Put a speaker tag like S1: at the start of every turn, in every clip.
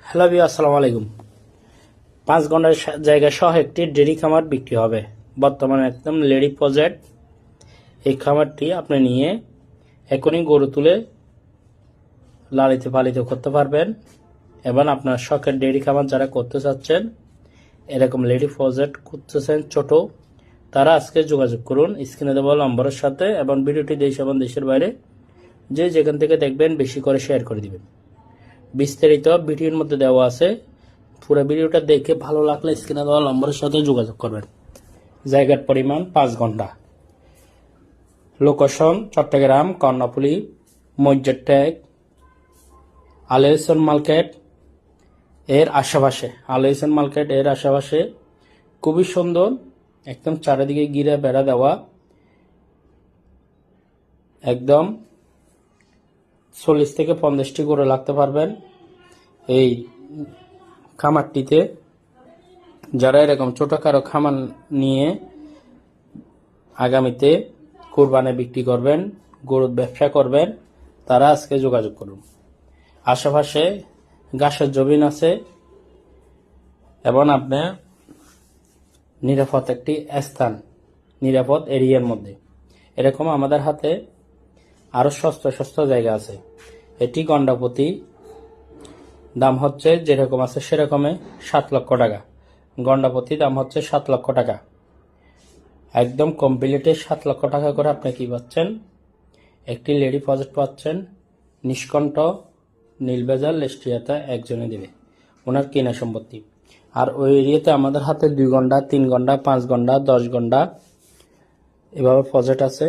S1: Hello viewers, আসসালামু আলাইকুম। 5 ঘন্টার জায়গা সহ একটি ডেইরি খামার বিক্রি হবে। বর্তমানে একদম রেডি প্রজেক্ট। এই খামারটি আপনি নিয়ে এখনই গরু তুলে লালিত পালিত করতে পারবেন এবং আপনার শখের ডেইরি খামার যারা করতে চাচ্ছেন, এরকম রেডি প্রজেক্ট করতেছেন ছোট, তারা আজকে যোগাযোগ করুন স্ক্রিনে দেওয়া নম্বরের সাথে এবং ভিডিওটি দেশ এবং দেশের বাইরে যে যেখান থেকে দেখবেন বেশি করে শেয়ার করে দিবেন। বিস্তারিত ভিডিওর মধ্যে দেওয়া আছে, পুরো ভিডিওটা দেখে ভালো লাগলে স্ক্রিনে দেওয়া নম্বরের সাথে যোগাযোগ করবেন। জায়গার পরিমাণ 5 ঘন্টা। লোকেশন চট্টগ্রাম কর্ণফুলী মসজিদ ট্যাগ আলেউসন মার্কেট এর আশেপাশে খুবই সুন্দর, একদম চারিদিকে ঘিরে বেড়া দেওয়া, একদম 40 থেকে 50টি করে লাগতে পারবেন এই খামারটিতে। যারা এরকম ছোটখাটো খামার নিয়ে আগামীতে কুরবানি বিক্রি করবেন, গরুর ব্যবসা করবেন, তারা আজকে যোগাযোগ করুন। আশেপাশে ঘাসের জমিন আছে এবং আপনার নিরাপদ একটি স্থান, নিরাপদ এরিয়ার মধ্যে। এরকম আমাদের হাতে আরো সস্তা জায়গা আছে। এটি গন্ডা প্রতি দাম হচ্ছে যেরকম আছে সেরকমে 7 লক্ষ টাকা। গন্ডা প্রতি দাম হচ্ছে 7 লক্ষ টাকা। একদম কমপ্লিটে 7 লক্ষ টাকা করে আপনি কি পাচ্ছেন? একটি লেডি প্রজেক্ট পাচ্ছেন, নিষ্কণ্ঠ নীলবেজাল লেস্টিয়াতে একজনে দেবে, ওনার কেনা সম্পত্তি। আর ওই এরিয়াতে আমাদের হাতে 2 ঘন্টা 3 ঘন্টা 5 ঘন্টা 10 ঘন্টা এভাবে প্রজেক্ট আছে।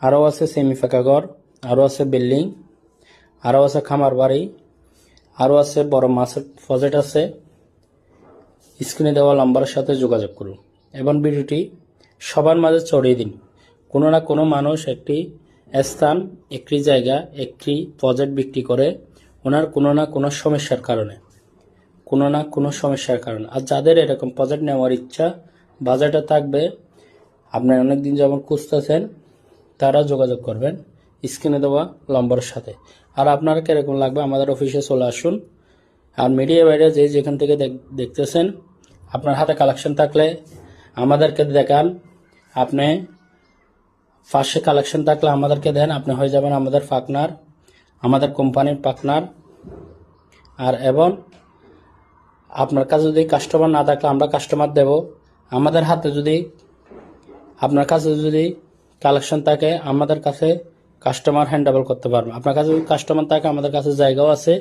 S1: আরও আছে সেমি ফাঁকা ঘর, আরও আছে বিল্ডিং, আরও আছে খামার বাড়ি, আরও আছে বড় মাছের প্রজেক্ট আছে। স্ক্রিনে দেওয়া নম্বরের সাথে যোগাযোগ করুন এবং ভিডিওটি সবার মাঝে ছড়িয়ে দিন। কোনো না কোনো মানুষ একটি স্থান, একটি জায়গা, একটি প্রজেক্ট বিক্রি করে ওনার কোনো না কোনো সমস্যার কারণে। আর যাদের এরকম প্রজেক্ট নেওয়ার ইচ্ছা, বাজেটে থাকবে, আপনি অনেকদিন যেমন খুঁজতেছেন, তারা যোগাযোগ করবেন স্ক্রিনে দেওয়া নম্বরের সাথে। আর আপনারা কিরকম লাগবে আমাদের অফিসে চলে আসুন। আর মিডিয়া বাইরে যে যেখান থেকে দেখতেছেন, আপনার হাতে কালেকশন থাকলে আমাদেরকে দেখান। আপনি ফার্স্টে কালেকশন থাকলে আমাদেরকে দেন, আপনি হয়ে যাবেন আমাদের পার্টনার, আমাদের কোম্পানির পার্টনার। আর এবং আপনার কাছে যদি কাস্টমার না থাকলে আমরা কাস্টমার দেব। আমাদের হাতে যদি, আপনার কাছে যদি কালেকশন থাকে, আমাদের কাছে কাস্টমার হ্যান্ডেল করতে পারবেন। আপনার কাছে যদি কাস্টমার থাকে, আমাদের কাছে জায়গাও আছে,